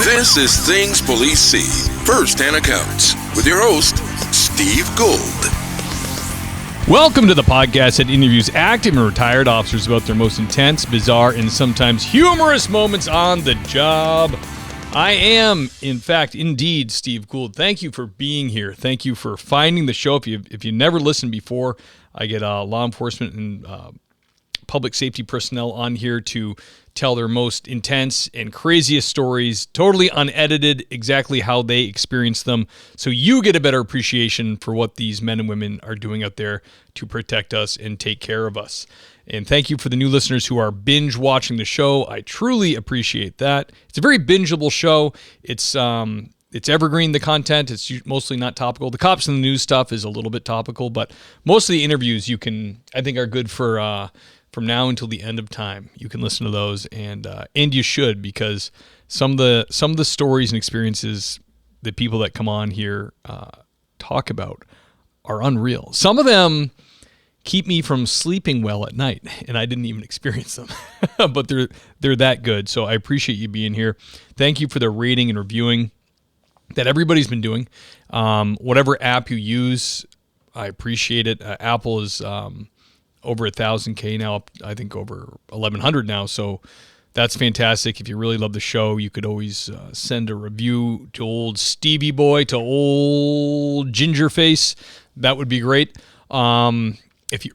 This is Things Police See, First-Hand Accounts, with your host, Steve Gould. Welcome to the podcast that interviews active and retired officers about their most intense, bizarre, and sometimes humorous moments on the job. I am, in fact, indeed, Steve Gould. Thank you for being here. Thank you for finding the show. If you never listened before, I get law enforcement and public safety personnel on here to tell their most intense and craziest stories, totally unedited, exactly how they experience them, so you get a better appreciation for what these men and women are doing out there to protect us and take care of us. And thank you for the new listeners who are binge watching the show. I truly appreciate that. It's a very bingeable show. It's evergreen, the content. It's mostly not topical. The cops and the news stuff is a little bit topical, but most of the interviews I think are good for from now until the end of time. You can listen to those, and you should, because some of the stories and experiences that people that come on here talk about are unreal. Some of them keep me from sleeping well at night, and I didn't even experience them, but they're that good. So I appreciate you being here. Thank you for the rating and reviewing that everybody's been doing. Whatever app you use, I appreciate it. Apple is over 1,000K now, I think over 1,100 now. So that's fantastic. If you really love the show, you could always send a review to old Stevie Boy, to old Gingerface. That would be great. If you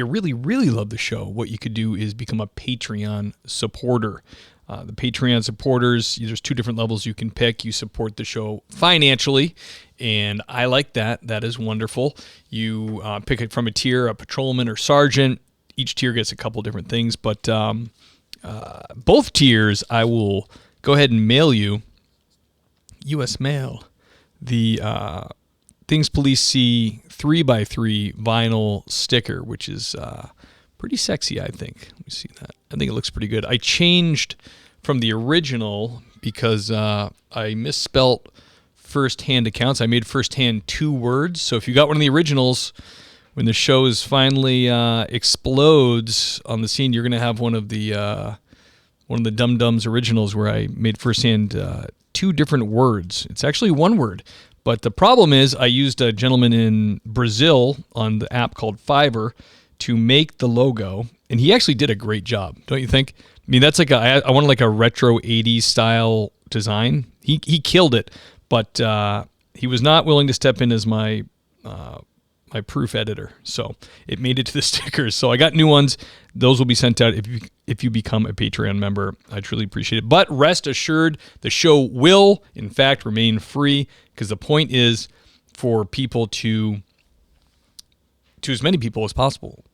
really, really love the show, what you could do is become a Patreon supporter. The Patreon supporters, there's two different levels you can pick. You support the show financially, and I like that. That is wonderful. You pick it from a tier, a patrolman or sergeant. Each tier gets a couple different things, but both tiers, I will go ahead and mail you, U.S. mail, the Things Police See 3x3 vinyl sticker, which is pretty sexy, I think. Let me see that. I think it looks pretty good. I changed from the original because I misspelt first-hand accounts. I made first-hand 2 words. So if you got one of the originals, when the show is finally explodes on the scene, you're going to have one of the Dum Dums originals where I made first-hand 2 different words. It's actually 1 word. But the problem is I used a gentleman in Brazil on the app called Fiverr to make the logo, and he actually did a great job, don't you think? I mean, that's like I wanted like a retro 80s style design. He killed it, but he was not willing to step in as my proof editor, so it made it to the stickers. So I got new ones. Those will be sent out if you become a Patreon member. I truly appreciate it. But rest assured, the show will, in fact, remain free, because the point is for people to as many people as possible,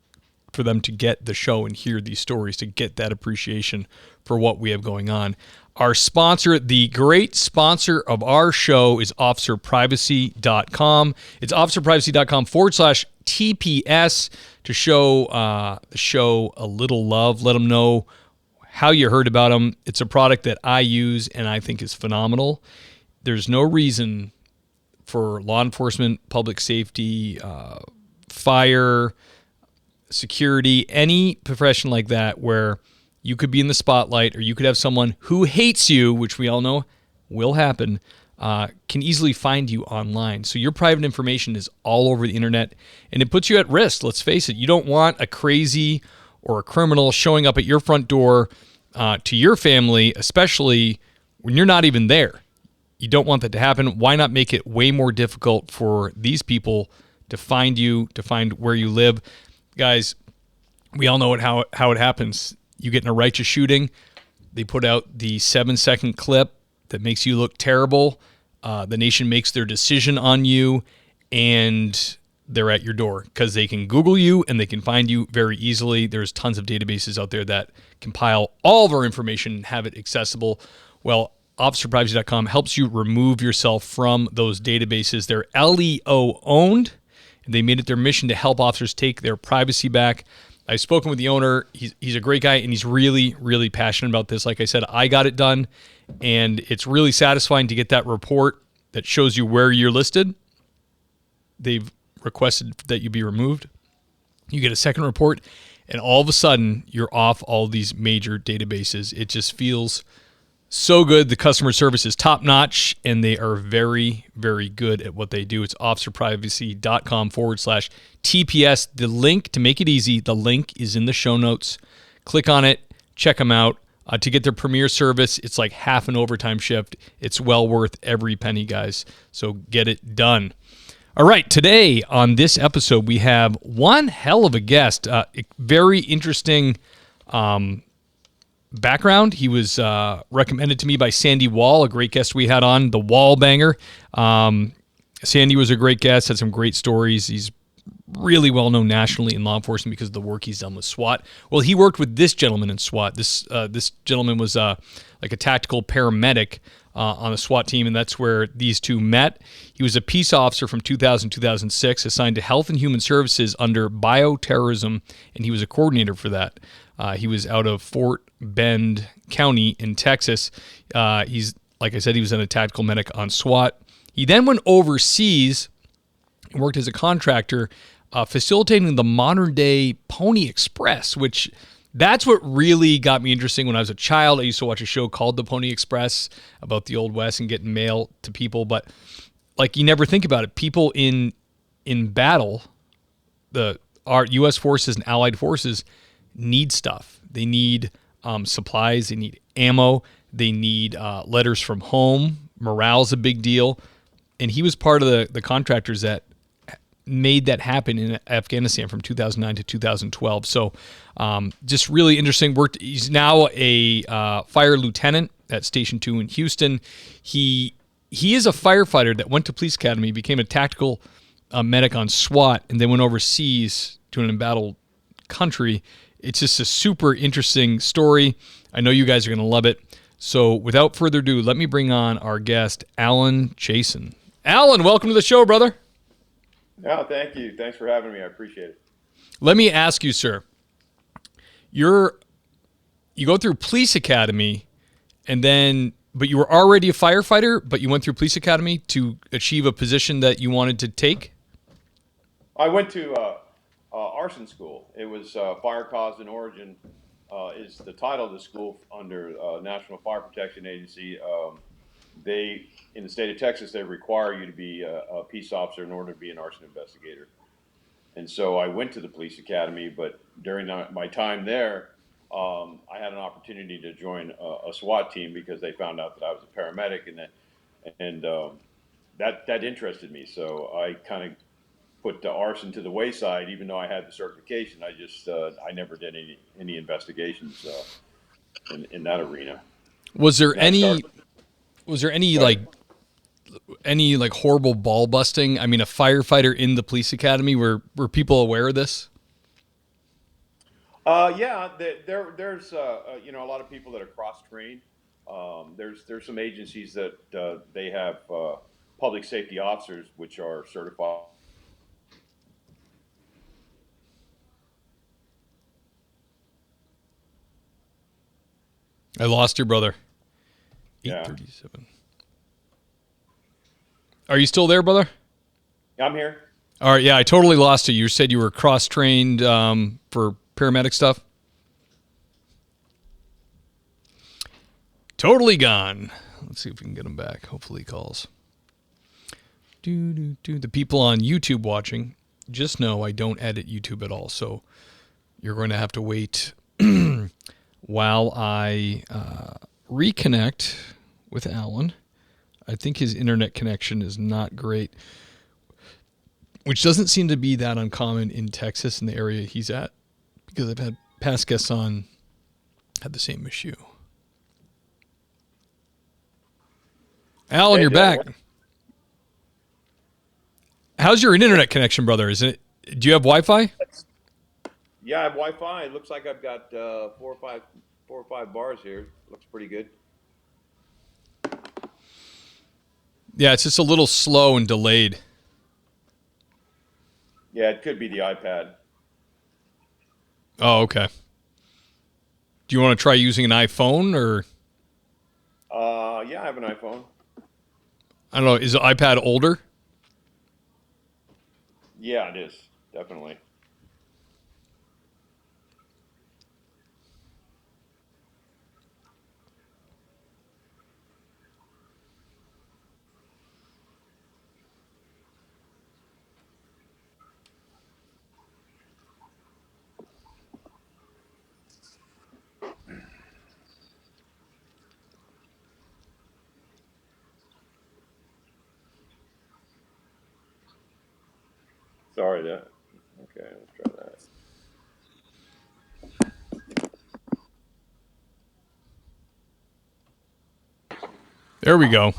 for them to get the show and hear these stories, to get that appreciation for what we have going on. Our sponsor, the great sponsor of our show, is officerprivacy.com. It's officerprivacy.com/TPS to show the show a little love. Let them know how you heard about them. It's a product that I use and I think is phenomenal. There's no reason for law enforcement, public safety, fire, security, any profession like that where you could be in the spotlight, or you could have someone who hates you, which we all know will happen, can easily find you online. So your private information is all over the internet, and it puts you at risk. Let's face it. You don't want a crazy or a criminal showing up at your front door to your family, especially when you're not even there. You don't want that to happen. Why not make it way more difficult for these people to find you, to find where you live? Guys, we all know how it happens. You get in a righteous shooting, they put out the 7-second clip that makes you look terrible. The nation makes their decision on you, and they're at your door because they can Google you and they can find you very easily. There's tons of databases out there that compile all of our information and have it accessible. Well, officerprivacy.com helps you remove yourself from those databases. They're LEO owned, and they made it their mission to help officers take their privacy back. I've spoken with the owner. He's a great guy, and he's really, really passionate about this. Like I said, I got it done, and it's really satisfying to get that report that shows you where you're listed. They've requested that you be removed. You get a second report, and all of a sudden, you're off all these major databases. It just feels So good. The customer service is top notch, and they are very, very good at what they do. It's officerprivacy.com/TPS. The link, to make it easy, the link is in the show notes. Click on it. Check them out. To get their premier service, it's like half an overtime shift. It's well worth every penny, guys. So get it done. All right, today on this episode, we have one hell of a guest. Very interesting background. He was recommended to me by Sandy Wall, a great guest we had on, the Wall Banger. Sandy was a great guest, had some great stories. He's really well known nationally in law enforcement because of the work he's done with SWAT. Well, he worked with this gentleman in SWAT. This gentleman was like a tactical paramedic on a SWAT team, and that's where these two met. He was a peace officer from 2000-2006, assigned to Health and Human Services under bioterrorism, and he was a coordinator for that. He was out of Fort Bend County in Texas. He's, like I said, he was a tactical medic on SWAT. He then went overseas and worked as a contractor, facilitating the modern-day Pony Express, which that's what really got me interesting. When I was a child, I used to watch a show called The Pony Express about the Old West and getting mail to people. But like, you never think about it. People in battle, our U.S. forces and allied forces need stuff. They need supplies. They need ammo. They need letters from home. Morale's a big deal. And he was part of the contractors that made that happen in Afghanistan from 2009 to 2012. So just really interesting work. He's now a fire lieutenant at Station 2 in Houston. He is a firefighter that went to police academy, became a tactical medic on SWAT, and then went overseas to an embattled country. It's just a super interesting story. I know you guys are going to love it. So without further ado, let me bring on our guest, Alan Chasen. Alan, welcome to the show, brother. No, thank you. Thanks for having me. I appreciate it. Let me ask you, sir. You go through police academy, but you were already a firefighter, but you went through police academy to achieve a position that you wanted to take? I went to arson school. It was Fire Cause and Origin is the title of the school under National Fire Protection Agency. They, in the state of Texas, they require you to be a peace officer in order to be an arson investigator. And so I went to the police academy, but during my time there, I had an opportunity to join a SWAT team because they found out that I was a paramedic, and that interested me. So I kind of put the arson to the wayside, even though I had the certification. I never did any investigations in that arena. Was there any horrible ball busting? I mean, a firefighter in the police academy, were people aware of this? Yeah, there's a lot of people that are cross-trained. There's some agencies that they have public safety officers which are certified. I lost your brother. Yeah. 837. Are you still there, brother? I'm here. All right, yeah, I totally lost you. You said you were cross-trained for paramedic stuff? Totally gone. Let's see if we can get him back. Hopefully he calls. The people on YouTube watching, just know I don't edit YouTube at all, so you're going to have to wait while I reconnect with Alan. I think his internet connection is not great, which doesn't seem to be that uncommon in Texas in the area he's at, because I've had past guests on had the same issue. Alan, you're back. How's your internet connection, brother? Do you have Wi-Fi? Yeah, I have Wi-Fi. It looks like I've got 4 or 5 bars here. Looks pretty good. Yeah, it's just a little slow and delayed. Yeah, it could be the iPad. Oh, okay. Do you want to try using an iPhone or? Yeah, I have an iPhone. I don't know. Is the iPad older? Yeah, it is. Definitely. Sorry, that. Okay, let's try that. There we go.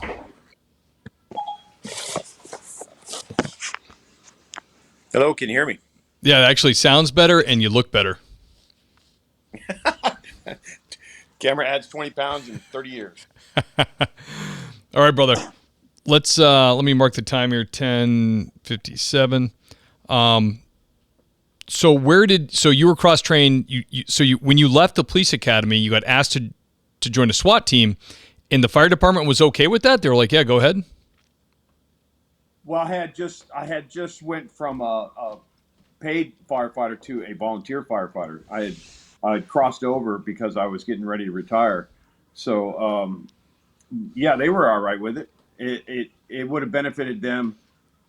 Hello, can you hear me? Yeah, it actually sounds better and you look better. Camera adds 20 pounds in 30 years. All right, brother. Let me mark the time here, 10:57. So you were cross trained. You when you left the police academy, you got asked to join a SWAT team, and the fire department was okay with that. They were like, "Yeah, go ahead." Well, I had just went from a paid firefighter to a volunteer firefighter. I crossed over because I was getting ready to retire. So yeah, they were all right with it. It would have benefited them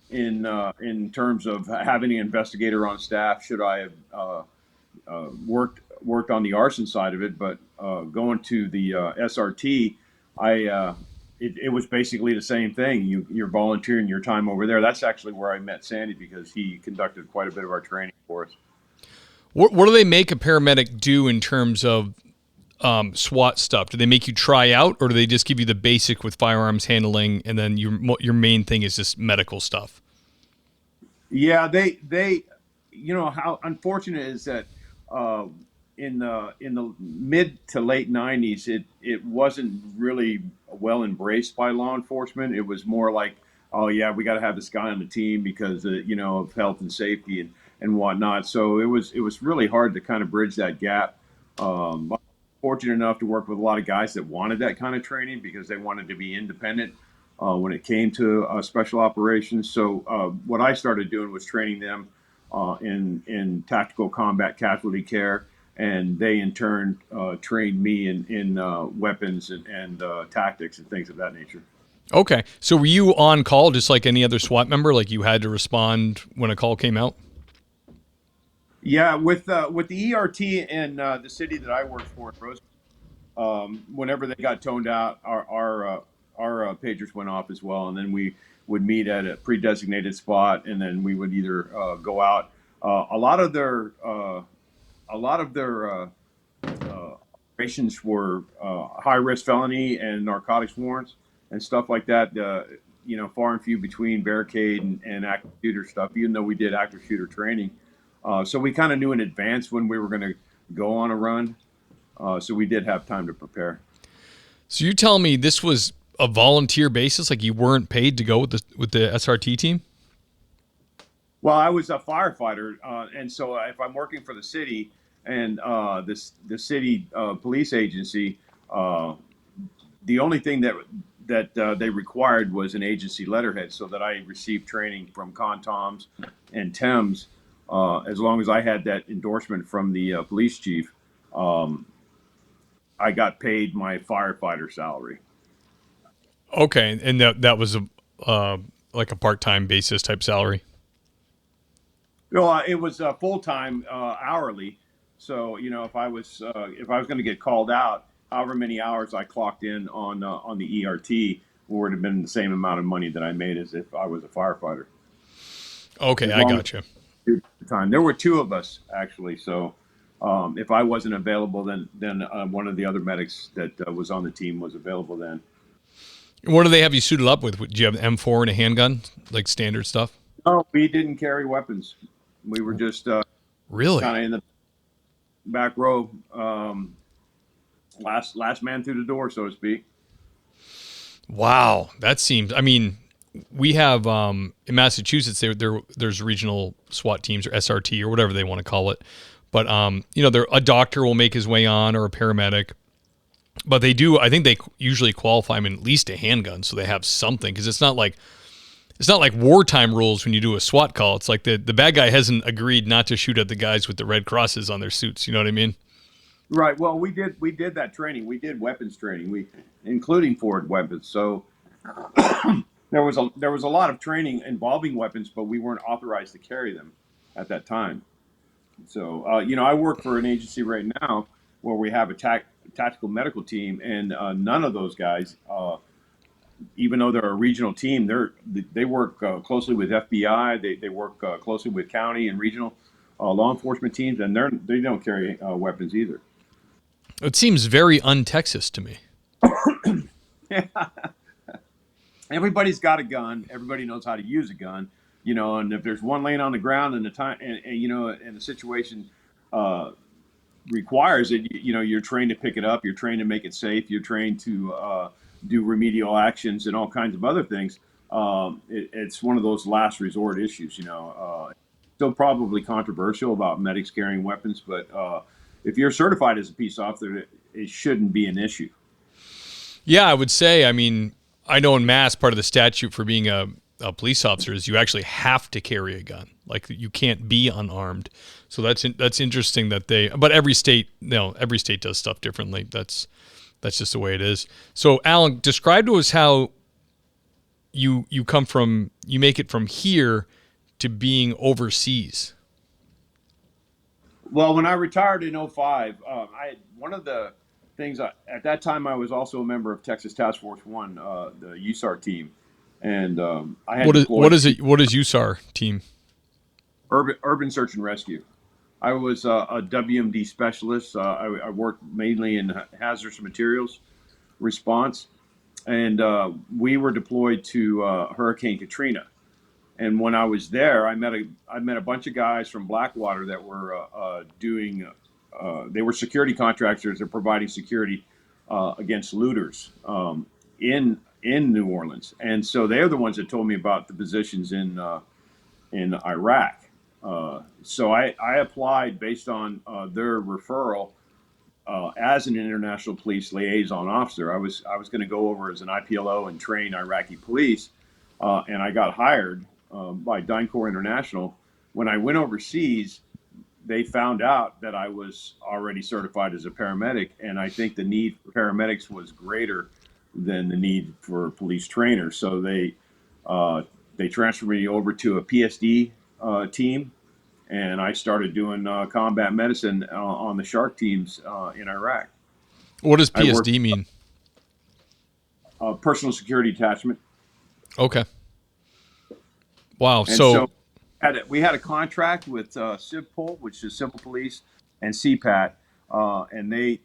in terms of having an investigator on staff. Should I have worked on the arson side of it, but going to the SRT, it was basically the same thing. You're volunteering your time over there. That's actually where I met Sandy because he conducted quite a bit of our training for us. What do they make a paramedic do in terms of SWAT stuff? Do they make you try out, or do they just give you the basic with firearms handling, and then your main thing is just medical stuff? Yeah, they how unfortunate is that uh, in the mid to late '90s, it wasn't really well embraced by law enforcement. It was more like, oh yeah, we got to have this guy on the team because of health and safety and whatnot. So it was really hard to kind of bridge that gap. I'm fortunate enough to work with a lot of guys that wanted that kind of training because they wanted to be independent when it came to special operations. So what I started doing was training them in tactical combat casualty care, and they in turn trained me in weapons and tactics and things of that nature. Okay, so were you on call just like any other SWAT member? Like you had to respond when a call came out? Yeah, with the ERT in the city that I worked for in Rose, whenever they got toned out, our pagers went off as well, and then we would meet at a pre-designated spot, and then we would either go out. A lot of their operations were high-risk felony and narcotics warrants and stuff like that. Far and few between barricade and active shooter stuff. Even though we did active shooter training, so we kind of knew in advance when we were going to go on a run. So we did have time to prepare. So you're telling me this was a volunteer basis, like you weren't paid to go with the SRT team? Well, I was a firefighter, and so if I'm working for the city and the city police agency, the only thing that they required was an agency letterhead, so that I received training from Contoms and Thames. As long as I had that endorsement from the police chief, I got paid my firefighter salary. Okay, and that was a like a part-time basis type salary. No, it was full time hourly. So if I was going to get called out, however many hours I clocked in on the ERT would have been the same amount of money that I made as if I was a firefighter. Okay, As I long gotcha. as the time there were two of us actually. So if I wasn't available, then one of the other medics that was on the team was available then. What do they have you suited up with? Do you have an M4 and a handgun, like standard stuff? No, we didn't carry weapons. We were just Really? kind of in the back row, last man through the door, so to speak. Wow, that seems. I mean, we have in Massachusetts there's regional SWAT teams or SRT or whatever they want to call it, but a doctor will make his way on or a paramedic, but they do. I think they usually qualify them in at least a handgun, so they have something because it's not like wartime rules when you do a SWAT call. It's like the bad guy hasn't agreed not to shoot at the guys with the red crosses on their suits. You know what I mean? Right. Well, we did that training. We did weapons training, including forward weapons. So there was a lot of training involving weapons, but we weren't authorized to carry them at that time. So I work for an agency right now where we have a tactical medical team, and none of those guys even though they're a regional team, they work closely with FBI. They work closely with county and regional law enforcement teams, and they don't carry weapons either. It seems very un-Texas to me. Everybody's got a gun. Everybody knows how to use a gun, and if there's one laying on the ground and the time, and the situation requires it, you're trained to pick it up. You're trained to make it safe. You're trained to do remedial actions and all kinds of other things. It's one of those last resort issues, still probably controversial about medics carrying weapons, but if you're certified as a peace officer, it shouldn't be an issue. Yeah, I would say, I mean, I know in Mass, part of the statute for being a police officer is you actually have to carry a gun. Like, you can't be unarmed. So that's interesting that but every state does stuff differently. That's just the way it is. So, Alan, describe to us how you make it from here to being overseas. Well, when I retired in 2005, one of the things at that time, I was also a member of Texas Task Force One, the USAR team, and I had what is USAR team? Urban Search and Rescue. I was a WMD specialist. I worked mainly in hazardous materials response, and we were deployed to Hurricane Katrina. And when I was there, I met a bunch of guys from Blackwater that were doing. They were security contractors. They're providing security against looters in New Orleans, and so they're the ones that told me about the positions in Iraq. So I applied based on their referral as an international police liaison officer. I was going to go over as an IPLO and train Iraqi police, and I got hired by DynCorp International. When I went overseas, they found out that I was already certified as a paramedic, and I think the need for paramedics was greater than the need for police trainers. So they transferred me over to a PSD team, and I started doing combat medicine on the Shark teams in Iraq. What does PSD mean? Personal security attachment. Okay. Wow. And so we had a contract with CivPol, which is Civil Police, and CPAT, and they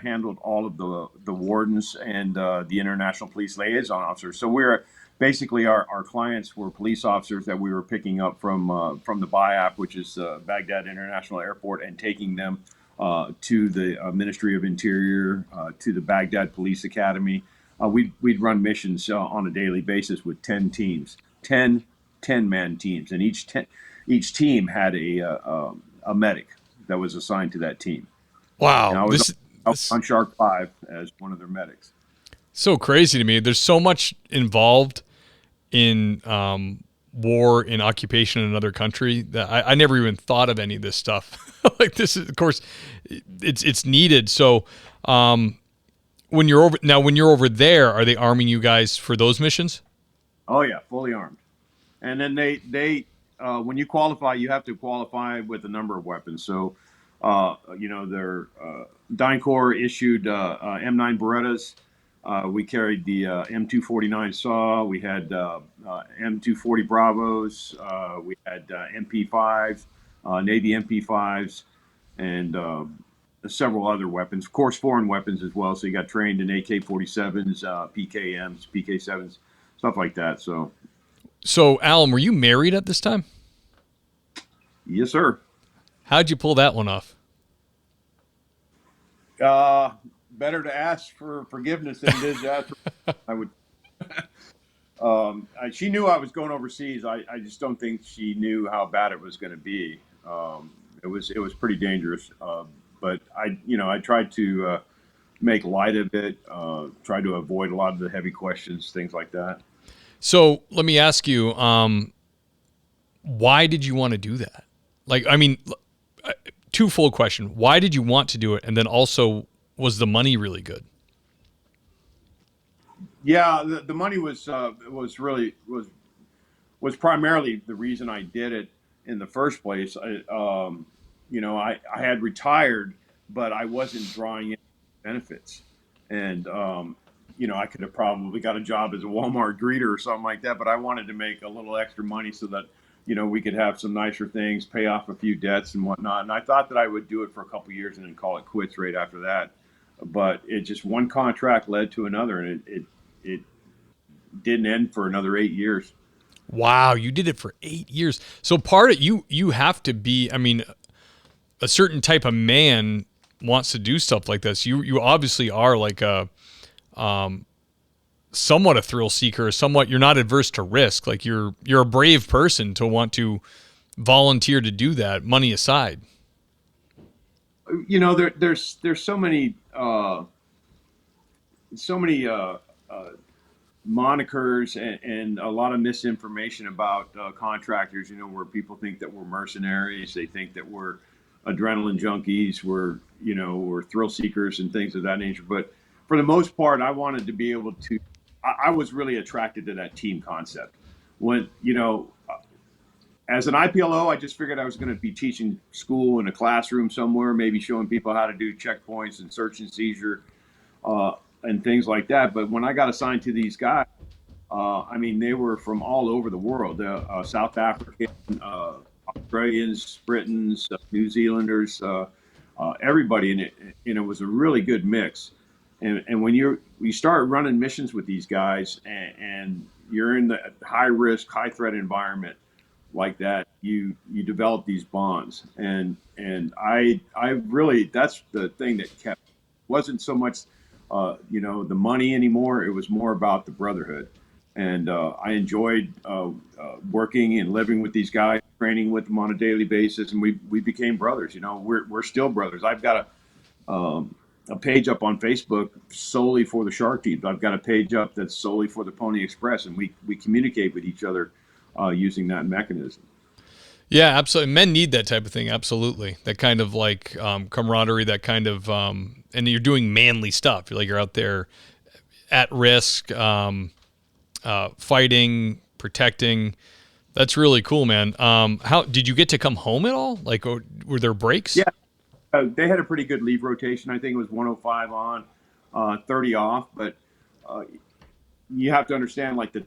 handled all of the wardens and the international police liaison officers. So we're basically our clients were police officers that we were picking up from the BIAP, which is Baghdad International Airport, and taking them to the Ministry of Interior, to the Baghdad Police Academy. We'd run missions on a daily basis with 10 teams, 10-man teams, and each team had a medic that was assigned to that team. Wow. And I was on Shark 5 as one of their medics. So crazy to me. There's so much involved in war and occupation in another country that I never even thought of any of this stuff. Like, this is, of course, it's needed. So when you're over there, are they arming you guys for those missions? Oh yeah, fully armed. And then they when you qualify, you have to qualify with a number of weapons. So their DynCorp issued M9 Berettas. We carried the M249 SAW. We had M240 Bravos. We had MP5s, Navy MP5s, and several other weapons. Of course, foreign weapons as well. So you got trained in AK-47s, PKMs, PK7s, stuff like that. So, Alan, were you married at this time? Yes, sir. How'd you pull that one off? Better to ask for forgiveness than it is to ask for. I would. She knew I was going overseas. I just don't think she knew how bad it was going to be. It was pretty dangerous. But I tried to make light of it. Tried to avoid a lot of the heavy questions, things like that. So let me ask you, why did you want to do that? Like, I mean, twofold question. Why did you want to do it? And then also, was the money really good? Yeah, the money was primarily the reason I did it in the first place. I had retired, but I wasn't drawing in benefits, and I could have probably got a job as a Walmart greeter or something like that, but I wanted to make a little extra money so that, we could have some nicer things, pay off a few debts and whatnot. And I thought that I would do it for a couple of years and then call it quits right after that. But it just one contract led to another, and it didn't end for another 8 years. Wow, you did it for 8 years. So part of you have to be, I mean, a certain type of man wants to do stuff like this. You obviously are like a somewhat a thrill seeker, somewhat you're not adverse to risk. Like you're a brave person to want to volunteer to do that, money aside. There's so many monikers and a lot of misinformation about contractors, where people think that we're mercenaries. They think that we're adrenaline junkies. We're thrill seekers and things of that nature. But for the most part, I wanted to be able to, I was really attracted to that team concept. When, as an IPLO, I just figured I was going to be teaching school in a classroom somewhere, maybe showing people how to do checkpoints and search and seizure and things like that. But when I got assigned to these guys, I mean, they were from all over the world: South African, Australians, Britons, New Zealanders, everybody. And it was a really good mix. And when you start running missions with these guys, and you're in the high risk, high threat environment like that, you develop these bonds. And I really, that's the thing that kept, wasn't so much the money anymore. It was more about the brotherhood. And I enjoyed working and living with these guys, training with them on a daily basis, and we became brothers. We're still brothers. I've got a page up on Facebook solely for the Shark Teams. I've got a page up that's solely for the Pony Express, and we communicate with each other using that mechanism. Yeah, absolutely. Men need that type of thing. Absolutely. That kind of like camaraderie, that kind of, and you're doing manly stuff. You're out there at risk, fighting, protecting. That's really cool, man. How did you get to come home at all? Like, were there breaks? Yeah, they had a pretty good leave rotation. I think it was 105 on, 30 off. But you have to understand, like the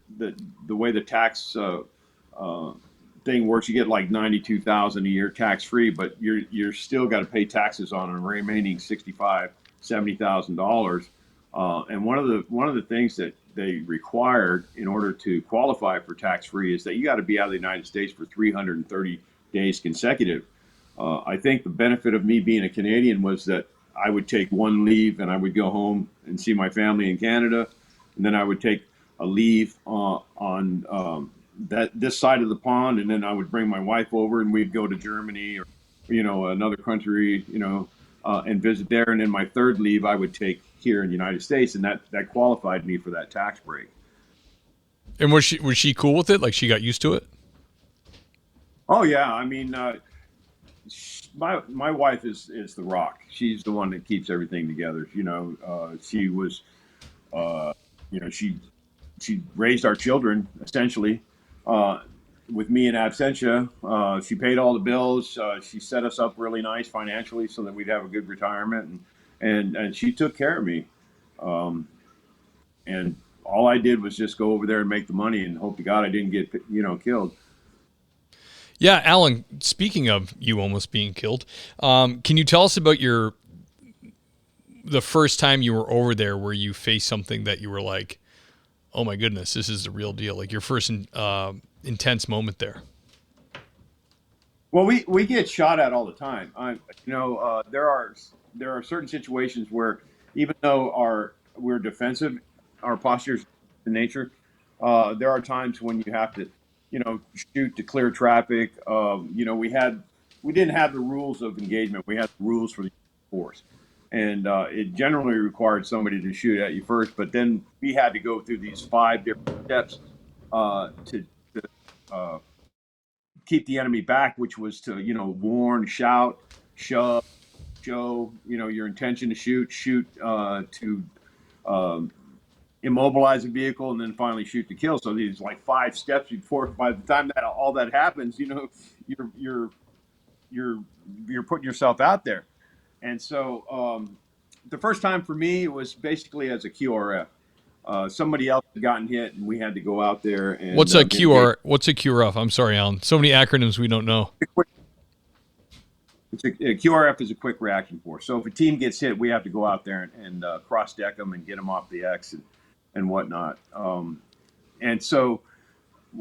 way the tax thing works. You get like 92,000 a year tax free, but you're still got to pay taxes on the remaining 65, $70,000. And one of the things that they required in order to qualify for tax free is that you got to be out of the United States for 330 days consecutive. I think the benefit of me being a Canadian was that I would take one leave and I would go home and see my family in Canada, and then I would take a leave on that this side of the pond, and then I would bring my wife over and we'd go to Germany or another country, and visit there. And then my third leave I would take here in the United States, and that qualified me for that tax break. And was she cool with it? Like she got used to it? Oh yeah, I mean, my wife is the rock. She's the one that keeps everything together. She was, she raised our children essentially with me in absentia. She paid all the bills. She set us up really nice financially so that we'd have a good retirement, and she took care of me. And all I did was just go over there and make the money and hope to God I didn't get killed. Yeah, Alan, speaking of you almost being killed, can you tell us about the first time you were over there where you faced something that you were like, oh my goodness, this is the real deal? Like your first intense moment there. Well, we get shot at all the time. There are certain situations where even though we're defensive, our posture's in nature. There are times when you have to, shoot to clear traffic. We didn't have the rules of engagement. We had the rules for the force, and it generally required somebody to shoot at you first. But then we had to go through these 5 different steps to keep the enemy back, which was to warn, shout, shove, show your intention to shoot to immobilize a vehicle, and then finally shoot to kill. So these like 5 steps before. By the time that all that happens, you're putting yourself out there. And so the first time for me was basically as a QRF. Somebody else had gotten hit, and we had to go out there and What's a mitigate. QR? What's a QRF? I'm sorry, Alan. So many acronyms we don't know. A QRF is a quick reaction force. So if a team gets hit, we have to go out there and cross deck them and get them off the X and whatnot. And so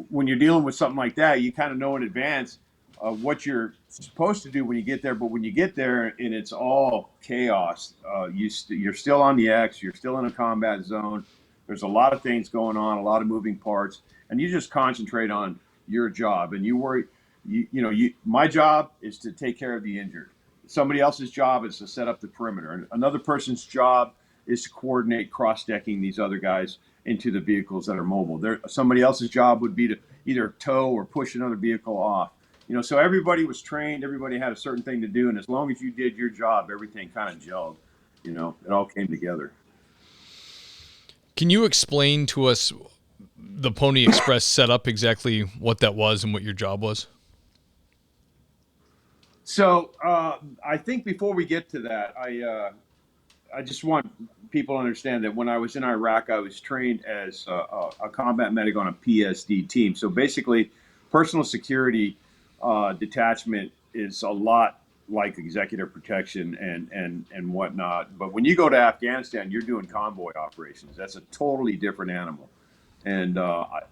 when you're dealing with something like that, you kind of know in advance what you're supposed to do when you get there. But when you get there and it's all chaos, you're still on the X, you're still in a combat zone. There's a lot of things going on, a lot of moving parts, and you just concentrate on your job and you worry. My job is to take care of the injured. Somebody else's job is to set up the perimeter. And another person's job is to coordinate cross-decking these other guys into the vehicles that are mobile. Somebody else's job would be to either tow or push another vehicle off. So everybody was trained. Everybody had a certain thing to do. And as long as you did your job, everything kind of gelled. It all came together. Can you explain to us the Pony Express setup, exactly what that was and what your job was? So I think before we get to that, I just want people to understand that when I was in Iraq, I was trained as a combat medic on a PSD team. So basically, personal security detachment is a lot like executive protection and whatnot. But when you go to Afghanistan, you're doing convoy operations. That's a totally different animal. And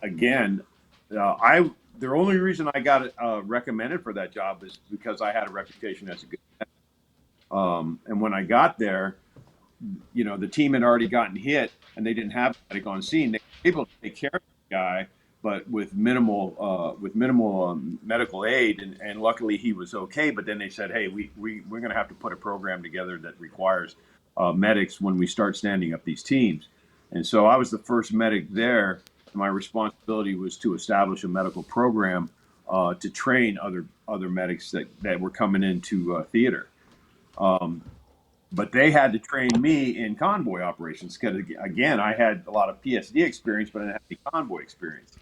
again, the only reason I got recommended for that job is because I had a reputation as a good. And when I got there, the team had already gotten hit and they didn't have medic on scene. They were able to take care of the guy, but with minimal medical aid. And luckily he was okay. But then they said, hey, we're going to have to put a program together that requires medics when we start standing up these teams. And so I was the first medic there. My responsibility was to establish a medical program to train other medics that were coming into theater. But they had to train me in convoy operations because, again, I had a lot of PSD experience, but I didn't have any convoy experience.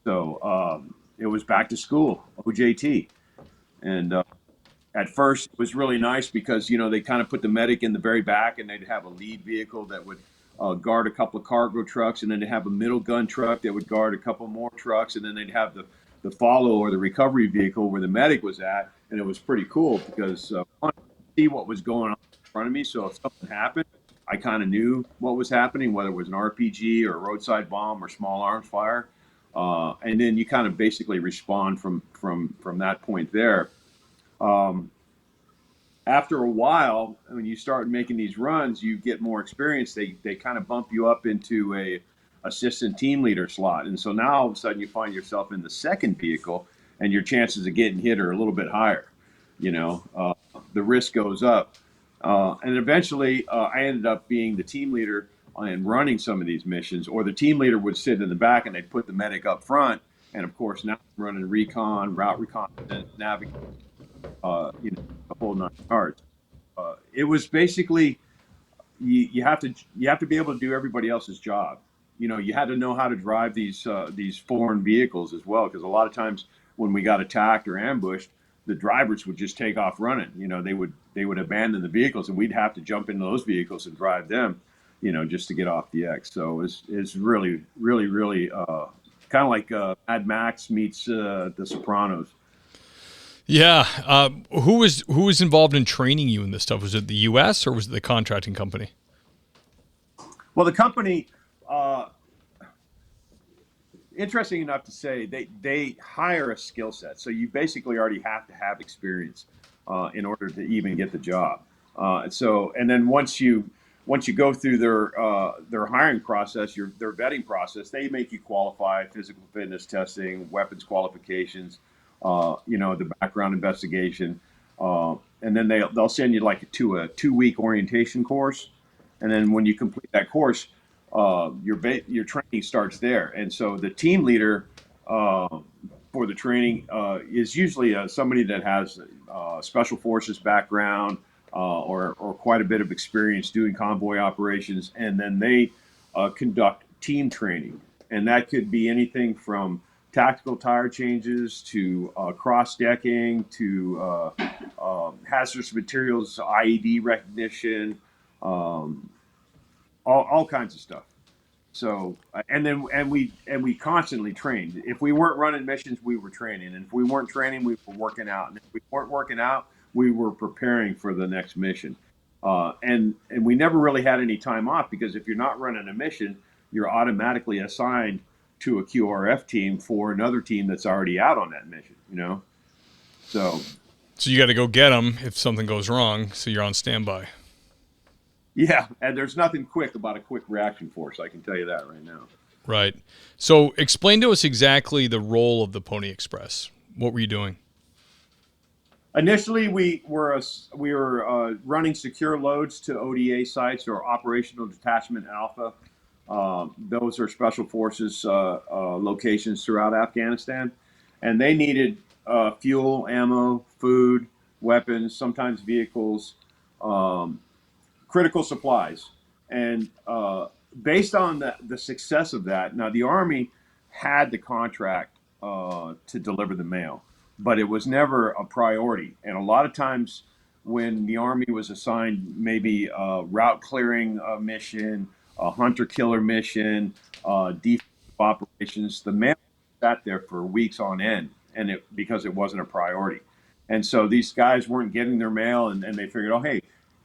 So it was back to school, OJT. And at first, it was really nice because, they kind of put the medic in the very back and they'd have a lead vehicle that would guard a couple of cargo trucks. And then they'd have a middle gun truck that would guard a couple more trucks. And then they'd have the follow or the recovery vehicle where the medic was at. And it was pretty cool because I wanted to see what was going on in front of me. So if something happened, I kind of knew what was happening, whether it was an RPG or a roadside bomb or small arms fire. And then you kind of basically respond from that point there. After a while, when you start making these runs, you get more experience. They kind of bump you up into a assistant team leader slot. And so now all of a sudden you find yourself in the second vehicle and your chances of getting hit are a little bit higher. The risk goes up. And eventually I ended up being the team leader and running some of these missions, or the team leader would sit in the back and they'd put the medic up front. And of course, now I'm running recon, route reconnaissance, navigation, a whole nine yards. It was basically you have to be able to do everybody else's job. You had to know how to drive these foreign vehicles as well, because a lot of times when we got attacked or ambushed, the drivers would just take off running. They would abandon the vehicles, and we'd have to jump into those vehicles and drive them, just to get off the X. So it's really, really, really kind of like Mad Max meets The Sopranos. Yeah. Who was involved in training you in this stuff? Was it the U.S. or was it the contracting company? Well, the company, interesting enough to say, they hire a skill set. So you basically already have to have experience in order to even get the job. And then once you go through their hiring process, their vetting process, they make you qualify, physical fitness testing, weapons qualifications, the background investigation, and then they'll send you to a 2-week orientation course, and then when you complete that course, your training starts there. And so the team leader for the training is usually somebody that has special forces background or quite a bit of experience doing convoy operations, and then they conduct team training, and that could be anything from tactical tire changes to cross-decking to hazardous materials, IED recognition, all kinds of stuff. So and we constantly trained. If we weren't running missions, we were training, and if we weren't training, we were working out, and if we weren't working out, we were preparing for the next mission. And we never really had any time off, because if you're not running a mission, you're automatically assigned to a QRF team for another team that's already out on that mission. So So you got to go get them if something goes wrong, so you're on standby. yeah, and there's nothing quick about a quick reaction force. I can tell you that right now. Right. So explain to us exactly the role of the Pony Express. What were you doing? Initially, we were running secure loads to ODA sites, or Operational Detachment Alpha. Those are special forces locations throughout Afghanistan, and they needed fuel, ammo, food, weapons, sometimes vehicles, critical supplies. And based on the success of that, now the Army had the contract to deliver the mail, but it was never a priority. And a lot of times when the Army was assigned maybe a route clearing mission, a hunter killer mission, defensive operations, the mail sat there for weeks on end, and because it wasn't a priority. And so these guys weren't getting their mail, and they figured, oh, hey,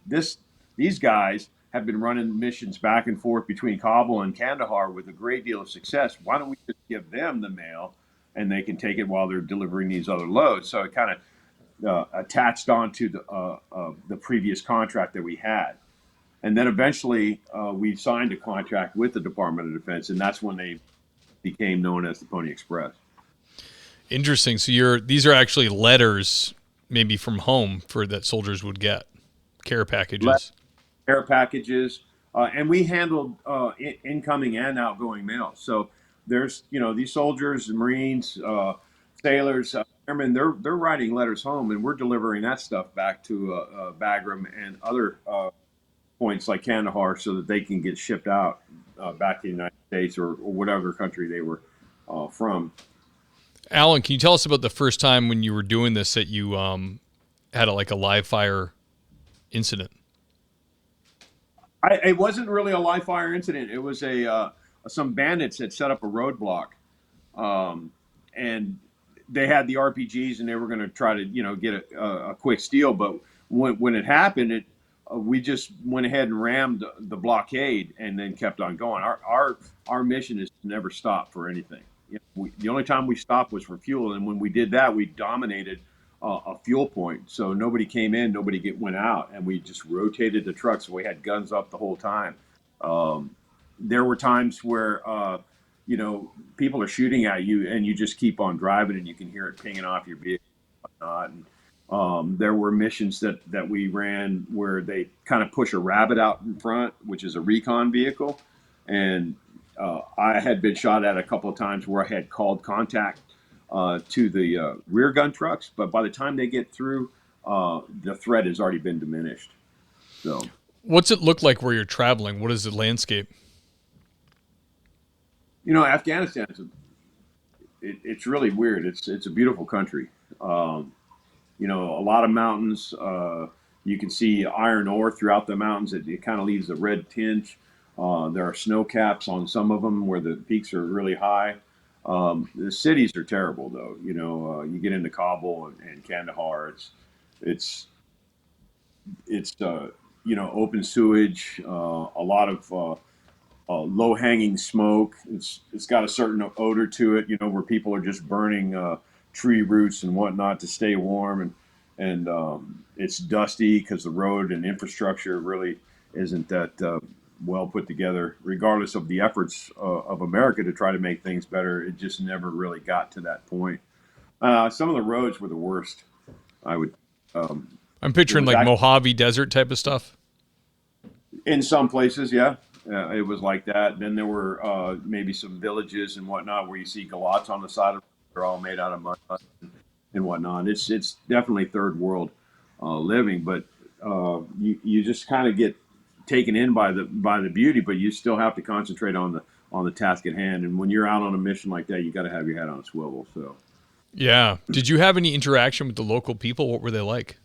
this these guys have been running missions back and forth between Kabul and Kandahar with a great deal of success. Why don't we just give them the mail, and they can take it while they're delivering these other loads? So it kind of attached onto the previous contract that we had. And then eventually we signed a contract with the Department of Defense, and that's when they became known as the Pony Express. Interesting. So these are actually letters, maybe from home, for that soldiers would get, care packages. Care packages, and we handled incoming and outgoing mail. So there's these soldiers and Marines, sailors, airmen. They're writing letters home, and we're delivering that stuff back to Bagram and other points like Kandahar, so that they can get shipped out back to the United States, or whatever country they were from. Alan, can you tell us about the first time when you were doing this that you had a live fire incident? It wasn't really a live fire incident. It was some bandits had set up a roadblock, and they had the RPGs, and they were going to try to get a quick steal. But when it happened, we just went ahead and rammed the blockade, and then kept on going. Our mission is to never stop for anything. The only time we stopped was for fuel, and when we did that, we dominated a fuel point. So nobody came in, nobody went out, and we just rotated the trucks. So we had guns up the whole time. There were times where people are shooting at you, and you just keep on driving, and you can hear it pinging off your vehicle and whatnot. And there were missions that we ran where they kind of push a rabbit out in front, which is a recon vehicle, and I had been shot at a couple of times where I had called contact to the rear gun trucks, but by the time they get through, the threat has already been diminished. So, what's it look like where you're traveling? What is the landscape? Afghanistan it's really weird. It's a beautiful country. A lot of mountains. You can see iron ore throughout the mountains. It kind of leaves a red tinge. There are snow caps on some of them where the peaks are really high. The cities are terrible, though. You get into Kabul and Kandahar. It's open sewage, a lot of low-hanging smoke. It's got a certain odor to it, where people are just burning tree roots and whatnot to stay warm, and it's dusty because the road and infrastructure really isn't that well put together. Regardless of the efforts of America to try to make things better, it just never really got to that point. Some of the roads were the worst. I'm picturing Mojave Desert type of stuff. In some places, yeah. It was like that. Then there were maybe some villages and whatnot where you see galots on the side of it. They're all made out of mud and whatnot. It's definitely third world living, but you just kind of get taken in by the beauty, but you still have to concentrate on the task at hand. And when you're out on a mission like that, you got to have your head on a swivel. So, yeah. Did you have any interaction with the local people? What were they like?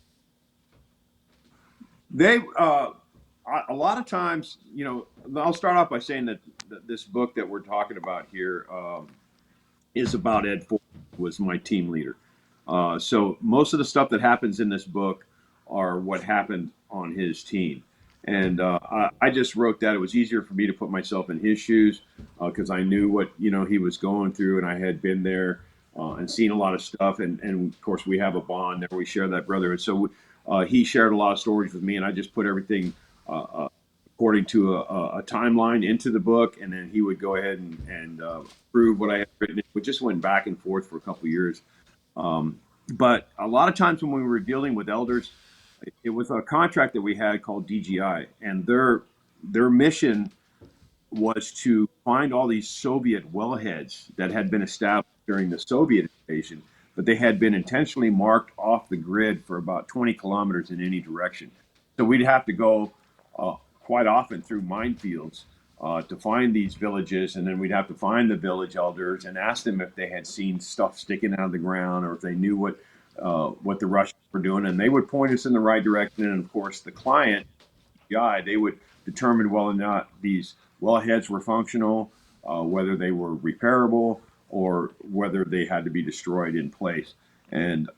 a lot of times, I'll start off by saying that this book that we're talking about here is about Ed Ford, who was my team leader. So most of the stuff that happens in this book are what happened on his team. And I just wrote that. It was easier for me to put myself in his shoes because I knew what he was going through, and I had been there and seen a lot of stuff. And of course, we have a bond there. We share that brotherhood. So he shared a lot of stories with me, and I just put everything according to a timeline into the book, and then he would go ahead and prove what I had written. We just went back and forth for a couple of years. But a lot of times when we were dealing with elders, it was a contract that we had called DGI, and their mission was to find all these Soviet wellheads that had been established during the Soviet invasion, but they had been intentionally marked off the grid for about 20 kilometers in any direction. So we'd have to go quite often through minefields to find these villages, and then we'd have to find the village elders and ask them if they had seen stuff sticking out of the ground or if they knew what the Russians were doing, and they would point us in the right direction. And of course, the client, they would determine whether or not these wellheads were functional, whether they were repairable, or whether they had to be destroyed in place. And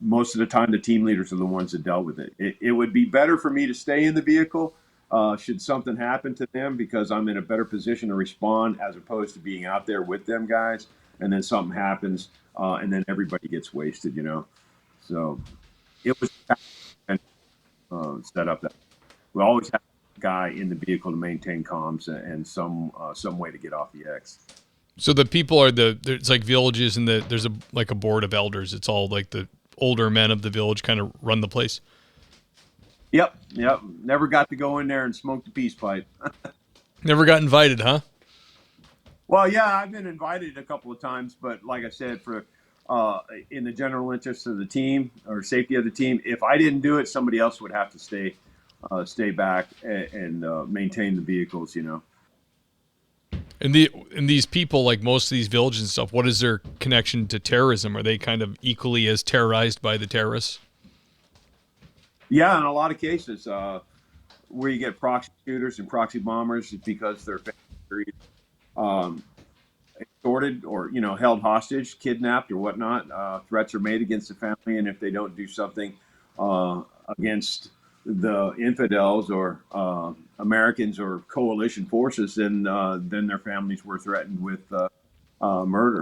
most of the time, the team leaders are the ones that dealt with it. It would be better for me to stay in the vehicle should something happen to them, because I'm in a better position to respond as opposed to being out there with them guys, and then something happens, and then everybody gets wasted, So it was set up that we always have a guy in the vehicle to maintain comms and some way to get off the X. So the people are it's like villages, and there's like a board of elders. It's all like the older men of the village kind of run the place. Yep. Never got to go in there and smoke the peace pipe. Never got invited, huh? Well, yeah, I've been invited a couple of times, but like I said, for in the general interest of the team or safety of the team, if I didn't do it, somebody else would have to stay back and maintain the vehicles, And these people, like most of these villages and stuff, what is their connection to terrorism? Are they kind of equally as terrorized by the terrorists? Yeah, in a lot of cases, where you get proxy shooters and proxy bombers because they're extorted or held hostage, kidnapped or whatnot. Threats are made against the family, and if they don't do something against the infidels or Americans or coalition forces, then their families were threatened with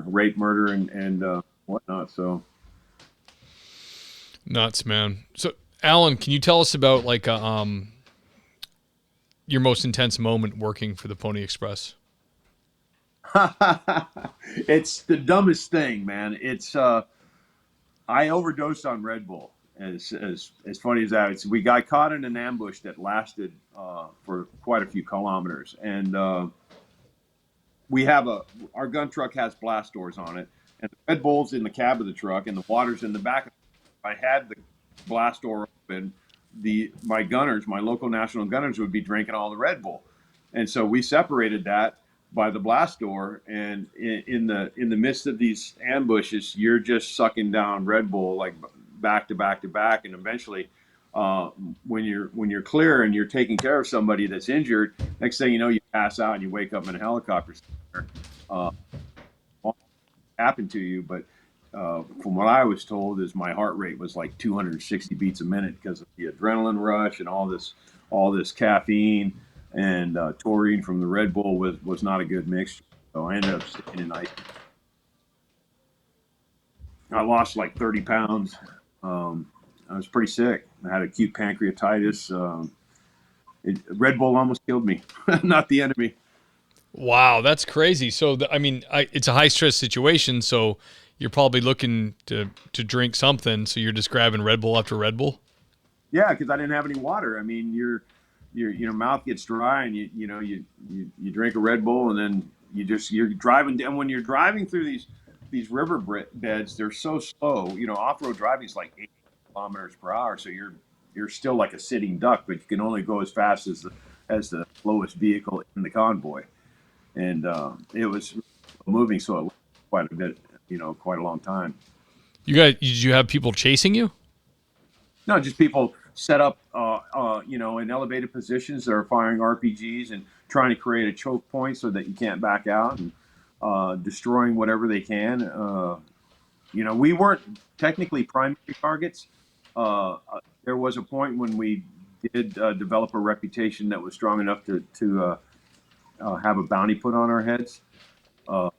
rape, murder, and whatnot. So nuts, man. So, Alan, can you tell us about like your most intense moment working for the Pony Express? It's the dumbest thing, man. It's I overdosed on Red Bull. As funny as that, we got caught in an ambush that lasted for quite a few kilometers, and we have our gun truck has blast doors on it, and the Red Bull's in the cab of the truck, and the water's in the back. I had the blast door open. My local national gunners, would be drinking all the Red Bull, and so we separated that by the blast door. And in the midst of these ambushes, you're just sucking down Red Bull like back to back to back, and eventually, when you're clear and you're taking care of somebody that's injured, next thing you know, you pass out and you wake up in a helicopter. Happened to you, but from what I was told, is my heart rate was like 260 beats a minute because of the adrenaline rush and all this caffeine and taurine from the Red Bull was not a good mixture. So I ended up staying in ice. I lost like 30 pounds. I was pretty sick. I had acute pancreatitis. Red Bull almost killed me, not the enemy. Wow, that's crazy. So, it's a high stress situation. So you're probably looking to drink something. So you're just grabbing Red Bull after Red Bull. Yeah, because I didn't have any water. I mean, your mouth gets dry, and you drink a Red Bull, and then you're driving. And when you're driving through these river beds, they're so slow. Off-road driving is like 80 kilometers per hour, so you're still like a sitting duck, but you can only go as fast as the slowest vehicle in the convoy. And it was moving, so it was quite a bit, quite a long time. Did you have people chasing you? No, just people set up, in elevated positions that are firing RPGs and trying to create a choke point so that you can't back out, and destroying whatever they can. We weren't technically primary targets. There was a point when we did develop a reputation that was strong enough to have a bounty put on our heads, uh,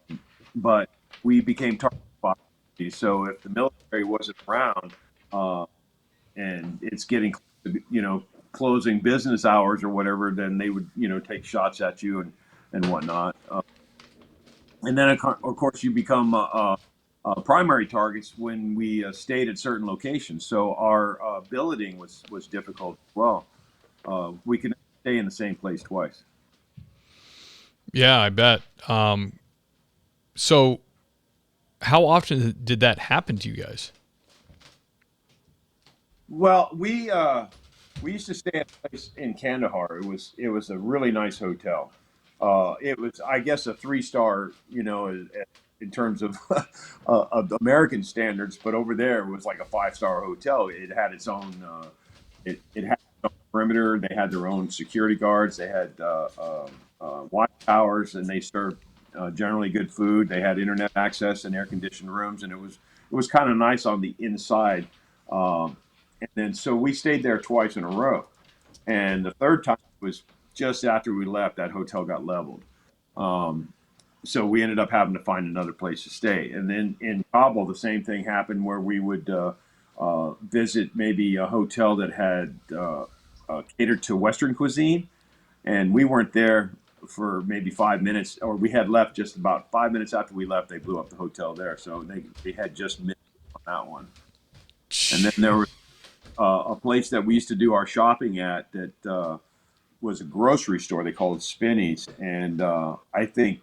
but we became target opportunities. So if the military wasn't around, uh, and it's getting, closing business hours or whatever, then they would, take shots at you and whatnot. And then, of course, you become primary targets when we stayed at certain locations. So our billeting was difficult as well. We could stay in the same place twice. Yeah, I bet. So how often did that happen to you guys? Well, we used to stay at a place in Kandahar. It was a really nice hotel. It was, I guess, a 3-star, in terms of American standards, but over there it was like a 5-star hotel. It had its own. It had its own perimeter. They had their own security guards. They had watch towers, and they served generally good food. They had internet access and air conditioned rooms, and it was kind of nice on the inside. Um, and then so we stayed there twice in a row. And the third time was just after we left. That hotel got leveled. Um, so we ended up having to find another place to stay. And then in Kabul, the same thing happened where we would visit maybe a hotel that had catered to Western cuisine, and we weren't there for maybe 5 minutes, or we had left just about 5 minutes after we left. They blew up the hotel there, so they had just missed on that one. And then there was a place that we used to do our shopping at that was a grocery store. They called it Spinneys, and I think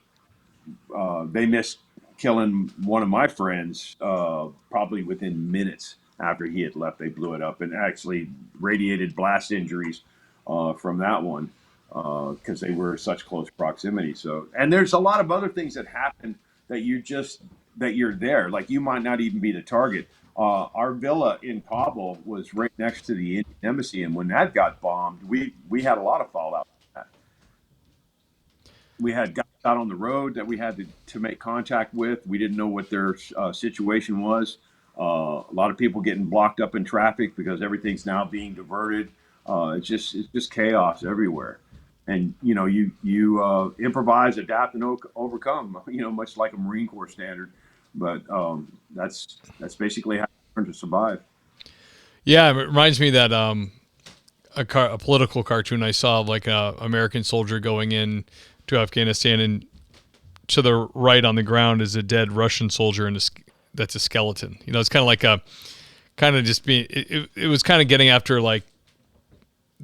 they missed killing one of my friends probably within minutes after he had left. They blew it up and actually radiated blast injuries from that one because they were such close proximity. So, and there's a lot of other things that happen that you're there. Like you might not even be the target. Our villa in Kabul was right next to the Indian embassy, and when that got bombed, we had a lot of fallout. We had guys out on the road that we had to make contact with. We didn't know what their situation was. A lot of people getting blocked up in traffic because everything's now being diverted. It's just chaos everywhere. And you improvise, adapt, and overcome. Much like a Marine Corps standard. But that's basically how you learn to survive. Yeah, it reminds me that a political cartoon I saw of like a American soldier going in to Afghanistan, and to the right on the ground is a dead Russian soldier, and that's a skeleton. It's kind of like a kind of just being. It was kind of getting after like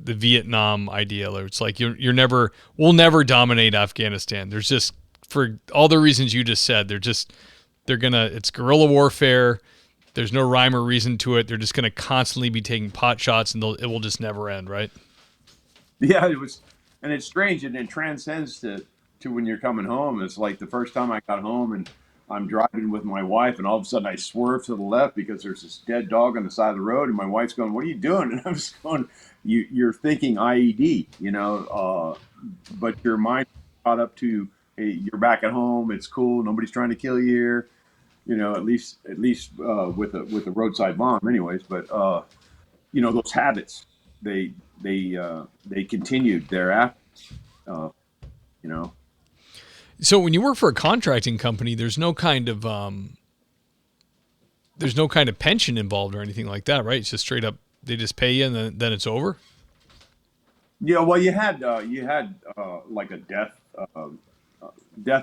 the Vietnam idea. It's like we'll never dominate Afghanistan. There's just, for all the reasons you just said, it's guerrilla warfare. There's no rhyme or reason to it. They're just gonna constantly be taking pot shots, and it will just never end, right? Yeah, it was, and it's strange, and it transcends to when you're coming home. It's like the first time I got home, and I'm driving with my wife, and all of a sudden I swerve to the left because there's this dead dog on the side of the road, and my wife's going, "What are you doing?" And I'm just going, "You're thinking IED, but your mind caught up to, hey, you're back at home. It's cool. Nobody's trying to kill you here." At least with a roadside bomb, anyways. But those habits they they continued thereafter. Uh, you know, So when you work for a contracting company, there's no kind of pension involved or anything like that, right? It's just straight up they just pay you, and then it's over. yeah. Well, you had like a death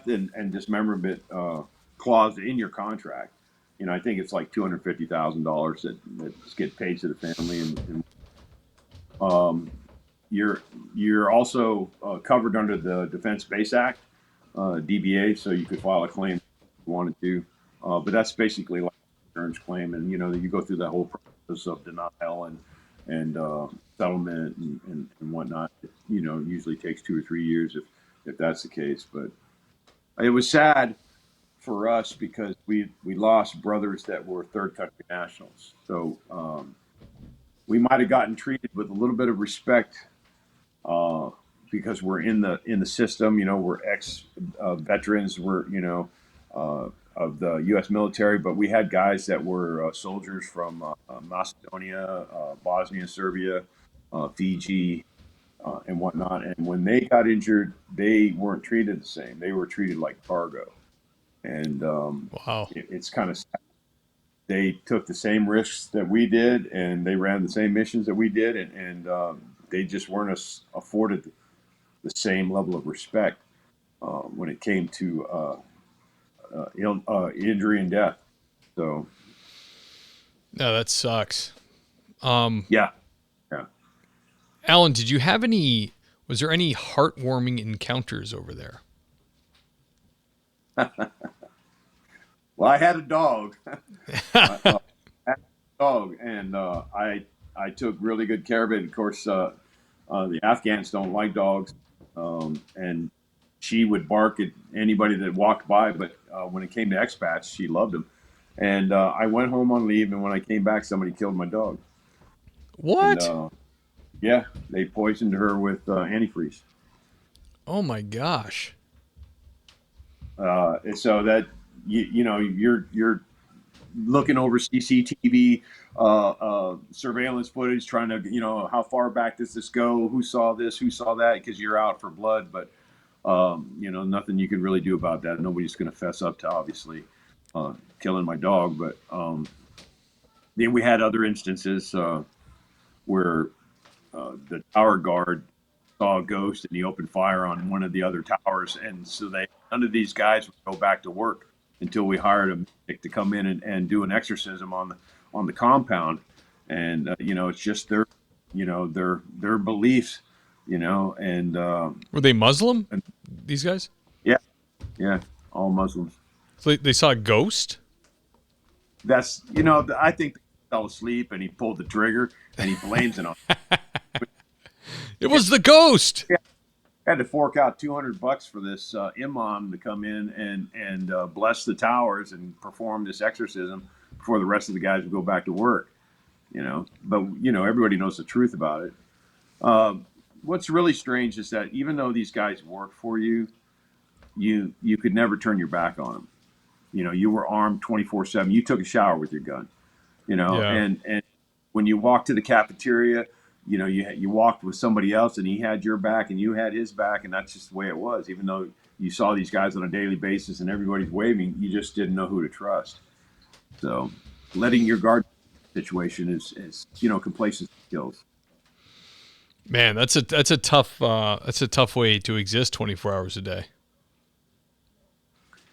and dismemberment clause in your contract. I think it's like $250,000 that get paid to the family, and you're also covered under the Defense Base Act, DBA, so you could file a claim if you wanted to. But that's basically like an insurance claim, and you go through that whole process of denial and settlement and whatnot. It, usually takes 2 or 3 years if that's the case. But it was sad for us because we lost brothers that were third country nationals. So we might have gotten treated with a little bit of respect uh, because we're in the system. You know, we're ex veterans. We're of the U.S. military, but we had guys that were soldiers from Macedonia, Bosnia, Serbia, Fiji, and whatnot. And when they got injured, they weren't treated the same. They were treated like cargo. And Wow. it's kind of sad. They took the same risks that we did, and they ran the same missions that we did, and they just weren't afforded the same level of respect when it came to injury and death. So No, that sucks. Um, yeah, yeah. Alan, did you have any? Was there any heartwarming encounters over there? Well, I had a dog. I had a dog, and I took really good care of it. Of course, the Afghans don't like dogs, and she would bark at anybody that walked by. But when it came to expats, she loved them. And I went home on leave, and when I came back, somebody killed my dog. And What? yeah, they poisoned her with antifreeze. Oh my gosh. And so that you're looking over CCTV surveillance footage, trying to how far back does this go? Who saw this? Who saw that? Because you're out for blood, but nothing you can really do about that. Nobody's going to fess up to obviously killing my dog, but then we had other instances where the tower guard saw a ghost and he opened fire on one of the other towers, and so none of these guys would go back to work until we hired a medic to come in and do an exorcism on the compound. And it's just their beliefs, and Were they Muslim? These guys? yeah, yeah, all Muslims. So they saw a ghost? That's I think he fell asleep and he pulled the trigger and he blames it on. It was the ghost. Yeah, had to fork out $200 for this imam to come in and bless the towers and perform this exorcism before the rest of the guys would go back to work. But everybody knows the truth about it. What's really strange is that even though these guys work for you, you could never turn your back on them. You were armed 24/7. You took a shower with your gun. Yeah. And when you walked to the cafeteria, you walked with somebody else and he had your back and you had his back, and that's just the way it was. Even though you saw these guys on a daily basis and everybody's waving, you just didn't know who to trust. So letting your guard situation is complacency kills. Man, that's a tough way to exist 24 hours a day.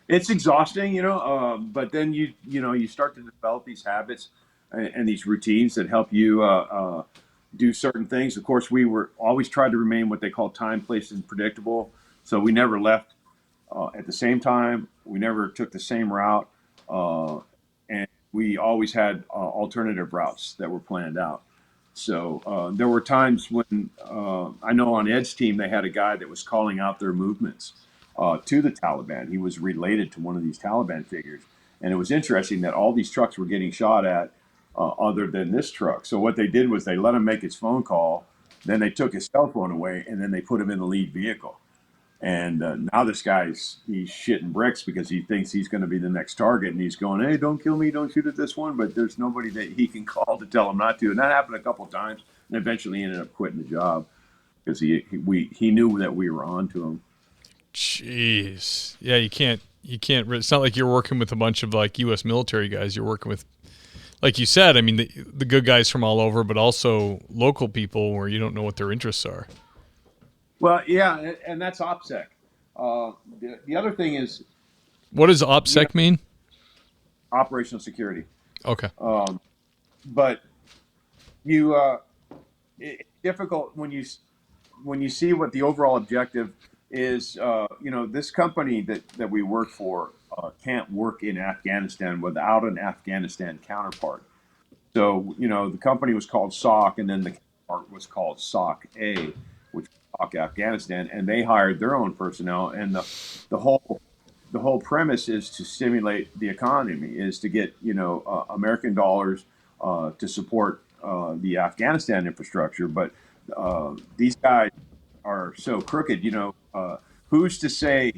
It's exhausting, but then you start to develop these habits and these routines that help you do certain things. Of course, we were always tried to remain what they call time, place, and predictable. So we never left at the same time. We never took the same route, and we always had alternative routes that were planned out. So there were times when I know on Ed's team they had a guy that was calling out their movements to the Taliban. He was related to one of these Taliban figures, and it was interesting that all these trucks were getting shot at other than this truck. So what they did was they let him make his phone call, then they took his cell phone away, and then they put him in the lead vehicle. And now this he's shitting bricks because he thinks he's going to be the next target, and he's going, "Hey, don't kill me, don't shoot at this one." But there's nobody that he can call to tell him not to, and that happened a couple of times. And eventually, he ended up quitting the job because he knew that we were on to him. Jeez. Yeah, you can't. It's not like you're working with a bunch of like U.S. military guys. You're working with, like you said, I mean, the good guys from all over, but also local people where you don't know what their interests are. Well, yeah, and that's OPSEC. The other thing is, what does OPSEC mean? Operational security. Okay. But it's difficult when you see what the overall objective is. This company that we work for can't work in Afghanistan without an Afghanistan counterpart. So the company was called SOC, and then the counterpart was called SOC-A, which Afghanistan, and they hired their own personnel, and the whole premise is to stimulate the economy, is to get American dollars to support the Afghanistan infrastructure. But these guys are so crooked. Who's to say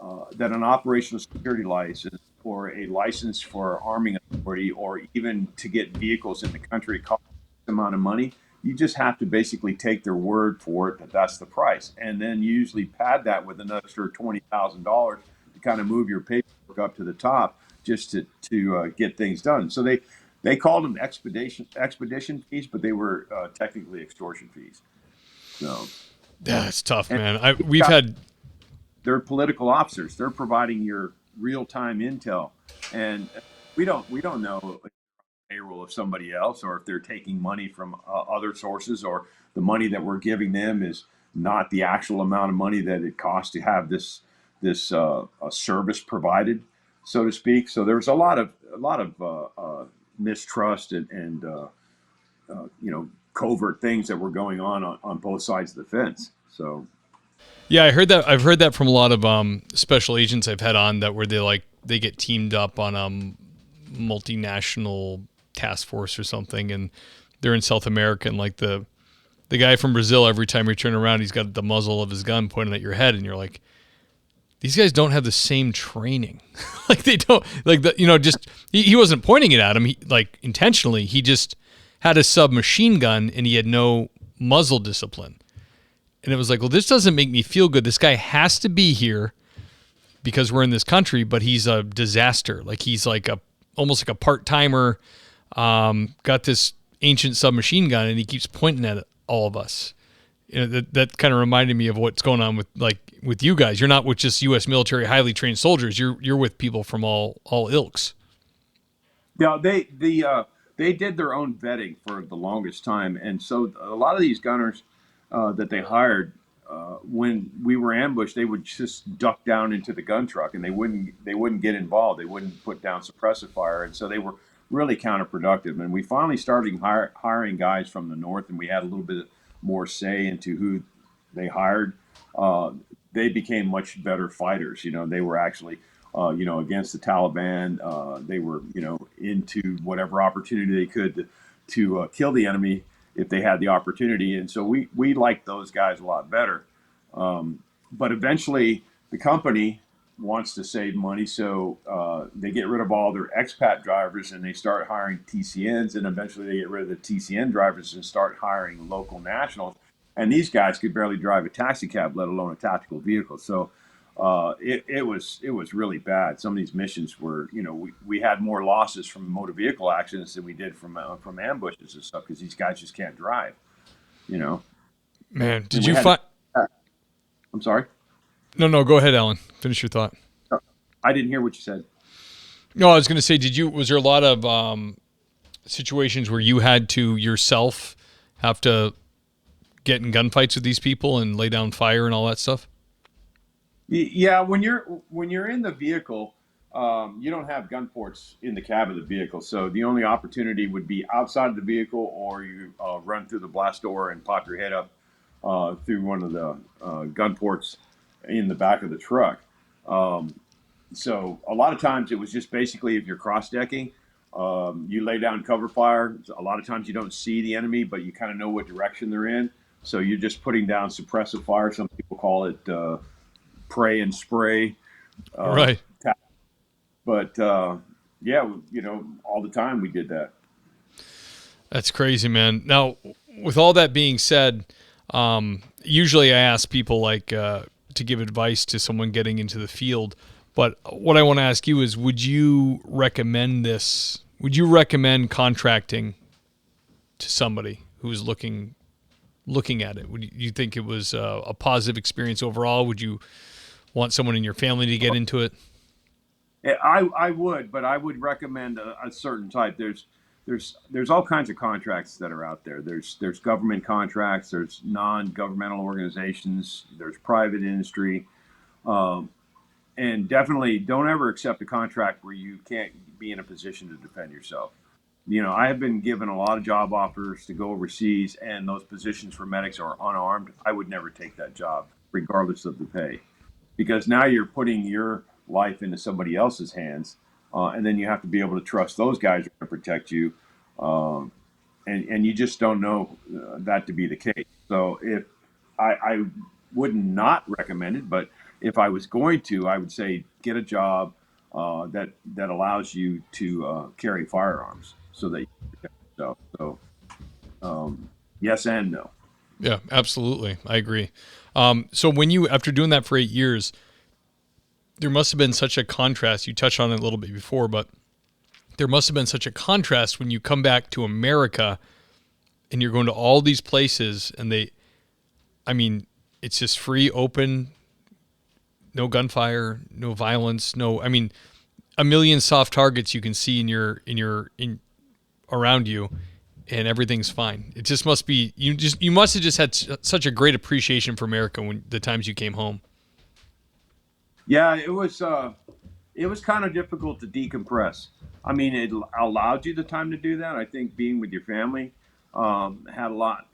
that an operational security license or a license for arming authority or even to get vehicles in the country costs a amount of money? You just have to basically take their word for it that that's the price, and then usually pad that with an extra $20,000 to kind of move your paperwork up to the top just to get things done. So they called them expedition fees, but they were technically extortion fees. So Yeah, it's tough, and man. We've had. they're political officers. They're providing your real time intel, and we don't know payroll of somebody else, or if they're taking money from other sources, or the money that we're giving them is not the actual amount of money that it costs to have this service provided, so to speak. So there's a lot of mistrust and covert things that were going on both sides of the fence. So Yeah, I heard that. I've heard that from a lot of special agents I've had on that where they get teamed up on multinational task force or something, and they're in South America, and like the guy from Brazil, every time you turn around, he's got the muzzle of his gun pointing at your head, and you're like, these guys don't have the same training. Like they don't just he wasn't pointing it at him, like intentionally. He just had a submachine gun and he had no muzzle discipline. And it was like, well, this doesn't make me feel good. This guy has to be here because we're in this country, but he's a disaster. Like he's like almost like a part-timer, got this ancient submachine gun and he keeps pointing at all of us. That kind of reminded me of what's going on with you guys. You're not with just U.S. military highly trained soldiers. You're with people from all ilks. yeah, they did their own vetting for the longest time, and so a lot of these gunners that they hired, when we were ambushed, they would just duck down into the gun truck and they wouldn't get involved. They wouldn't put down suppressive fire, and so they were really counterproductive. And we finally started hiring guys from the north, and we had a little bit more say into who they hired. Uh, they became much better fighters. They were actually against the Taliban. They were into whatever opportunity they could to kill the enemy if they had the opportunity. And so we liked those guys a lot better. But eventually, the company wants to save money, so they get rid of all their expat drivers and they start hiring TCNs, and eventually they get rid of the TCN drivers and start hiring local nationals. And these guys could barely drive a taxi cab, let alone a tactical vehicle. So it was really bad. Some of these missions were, we had more losses from motor vehicle accidents than we did from ambushes and stuff because these guys just can't drive. You know. Man, did And you find? I'm sorry. No, go ahead, Alan. Finish your thought. I didn't hear what you said. No, I was going to say, was there a lot of situations where you had to yourself have to get in gunfights with these people and lay down fire and all that stuff? Yeah, when you're in the vehicle, you don't have gun ports in the cab of the vehicle, so the only opportunity would be outside of the vehicle, or you run through the blast door and pop your head up through one of the gun ports in the back of the truck. So a lot of times it was just basically if you're cross-decking, you lay down cover fire. A lot of times you don't see the enemy, but you kind of know what direction they're in. So you're just putting down suppressive fire. Some people call it pray and spray. Right. But yeah, all the time we did that. That's crazy, man. Now, with all that being said, usually I ask people to give advice to someone getting into the field. But what I want to ask you is, would you recommend this? Would you recommend contracting to somebody who's looking at it? Would you think it was a positive experience overall? Would you want someone in your family to get into it? Yeah, I would, but I would recommend a certain type. There's all kinds of contracts that are out there. There's government contracts. There's non-governmental organizations. There's private industry. And definitely don't ever accept a contract where you can't be in a position to defend yourself. I have been given a lot of job offers to go overseas, and those positions for medics are unarmed. I would never take that job, regardless of the pay, because now you're putting your life into somebody else's hands, and then you have to be able to trust those guys to protect you. and you just don't know that to be the case. So if I would not recommend it, but if I was going to, I would say get a job that allows you to carry firearms so that you can protect yourself. So yes and no. Yeah, absolutely. I agree. So when you, after doing that for 8 years, there must have been such a contrast. You touched on it a little bit before, but there must have been such a contrast when you come back to America and you're going to all these places and it's just free, open, no gunfire, no violence, a million soft targets you can see in around you, and everything's fine. It just must be, you must have just had such a great appreciation for America when the times you came home. Yeah, it was kind of difficult to decompress. I mean, it allowed you the time to do that. I think being with your family had a lot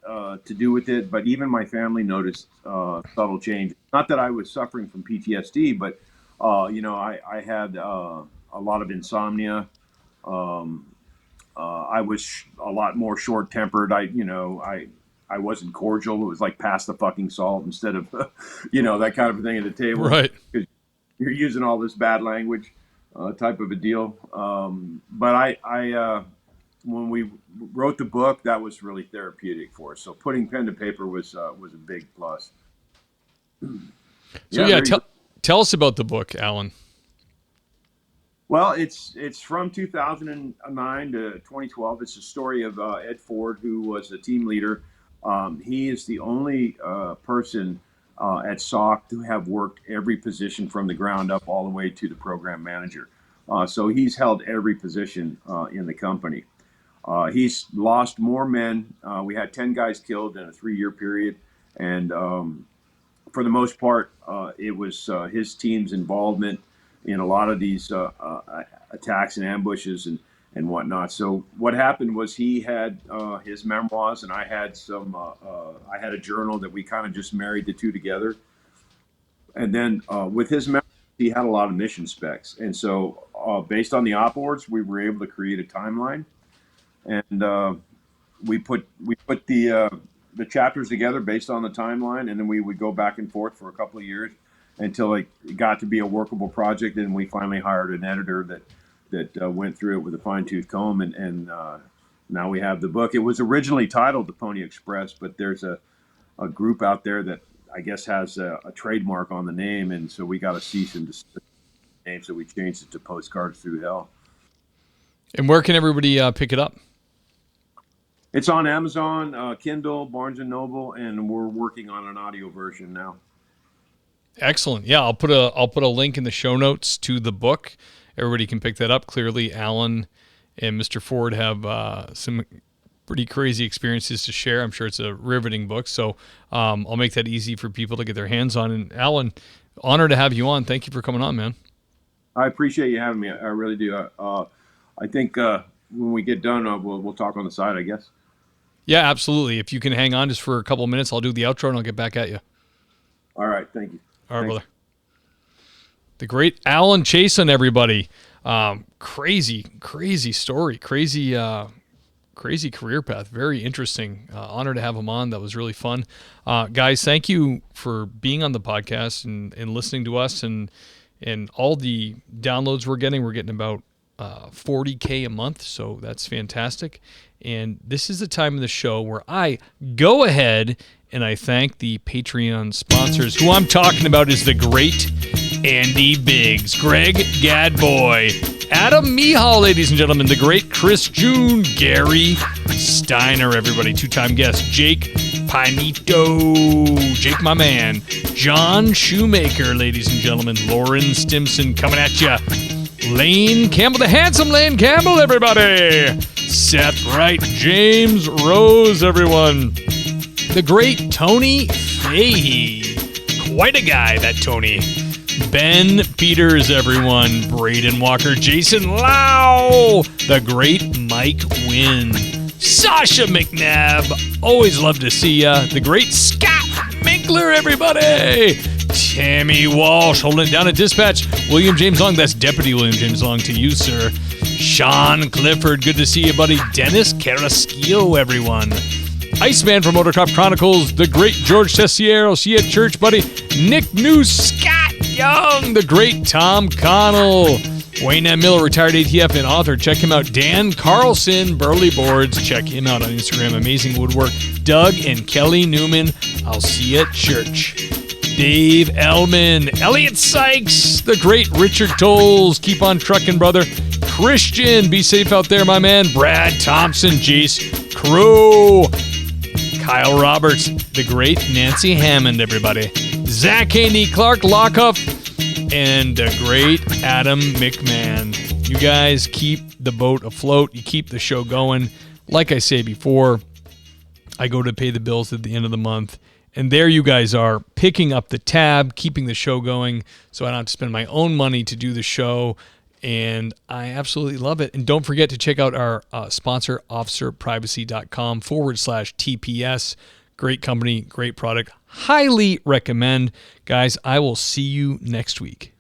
to do with it. But even my family noticed subtle change. Not that I was suffering from PTSD, but I had a lot of insomnia. I was a lot more short-tempered. I wasn't cordial. It was like pass the fucking salt instead of, that kind of thing at the table. Right. You're using all this bad language, type of a deal. But I when we wrote the book, that was really therapeutic for us. So putting pen to paper was a big plus. So tell us about the book, Alan. Well, it's from 2009 to 2012. It's a story of Ed Ford, who was a team leader. He is the only person at SOC to have worked every position from the ground up all the way to the program manager. So he's held every position in the company. He's lost more men. We had 10 guys killed in a 3-year period. And for the most part, it was his team's involvement in a lot of these attacks and ambushes and whatnot. So what happened was he had his memoirs, and I had I had a journal that we kind of just married the two together. And then with his memoirs, he had a lot of mission specs. And so based on the op boards, we were able to create a timeline. And we put the chapters together based on the timeline, and then we would go back and forth for a couple of years until it got to be a workable project. And we finally hired an editor that went through it with a fine-tooth comb, and now we have the book. It was originally titled The Pony Express, but there's a group out there that I guess has a trademark on the name, and so we got a cease and desist name, so we changed it to Postcards Through Hell. And where can everybody pick it up? It's on Amazon, Kindle, Barnes & Noble, and we're working on an audio version now. Excellent. Yeah, I'll put a link in the show notes to the book. Everybody can pick that up. Clearly, Alan and Mr. Ford have some pretty crazy experiences to share. I'm sure it's a riveting book, so I'll make that easy for people to get their hands on. And Alan, honor to have you on. Thank you for coming on, man. I appreciate you having me. I really do. I think when we get done, we'll talk on the side, I guess. Yeah, absolutely. If you can hang on just for a couple of minutes, I'll do the outro and I'll get back at you. All right. Thank you. All right, brother. The great Alan Chasen, everybody. Crazy story. Crazy career path. Very interesting. Honor to have him on. That was really fun. Guys, thank you for being on the podcast and listening to us and all the downloads we're getting. We're getting about 40K a month, so that's fantastic. And this is the time of the show where I go ahead and I thank the Patreon sponsors. Who I'm talking about is the great Andy Biggs, Greg Gadboy, Adam Mihal, ladies and gentlemen, the great Chris June, Gary Steiner, everybody, 2-time guest, Jake Pinito, Jake my man, John Shoemaker, ladies and gentlemen, Lauren Stimson coming at you, Lane Campbell, the handsome Lane Campbell, everybody, Seth Wright, James Rose, everyone, the great Tony Fahey, quite a guy, that Tony, Ben Peters, everyone, Braden Walker, Jason Lau, the great Mike Wynn, Sasha McNabb, always love to see ya, the great Scott Minkler, everybody, Tammy Walsh, holding it down at dispatch, William James Long, that's Deputy William James Long to you, sir, Sean Clifford, good to see you, buddy. Dennis Carrasquillo, everyone. Iceman from Motorcraft Chronicles, the great George Tessiero, see you at church, buddy. Nick New, Scott Young, the great Tom Connell. Wayne M. Miller, retired ATF and author. Check him out. Dan Carlson, Burley Boards. Check him out on Instagram. Amazing woodwork. Doug and Kelly Newman. I'll see you at church. Dave Ellman. Elliot Sykes. The great Richard Tolles. Keep on trucking, brother. Christian. Be safe out there, my man. Brad Thompson. Jace Crow. Kyle Roberts. The great Nancy Hammond, everybody. Zach Haney. Clark Lockhuff. And the great Adam McMahon. You guys keep the boat afloat. You keep the show going. Like I say before, I go to pay the bills at the end of the month. And there you guys are, picking up the tab, keeping the show going, so I don't have to spend my own money to do the show. And I absolutely love it. And don't forget to check out our sponsor, officerprivacy.com/TPS. Great company, great product. Highly recommend. Guys, I will see you next week.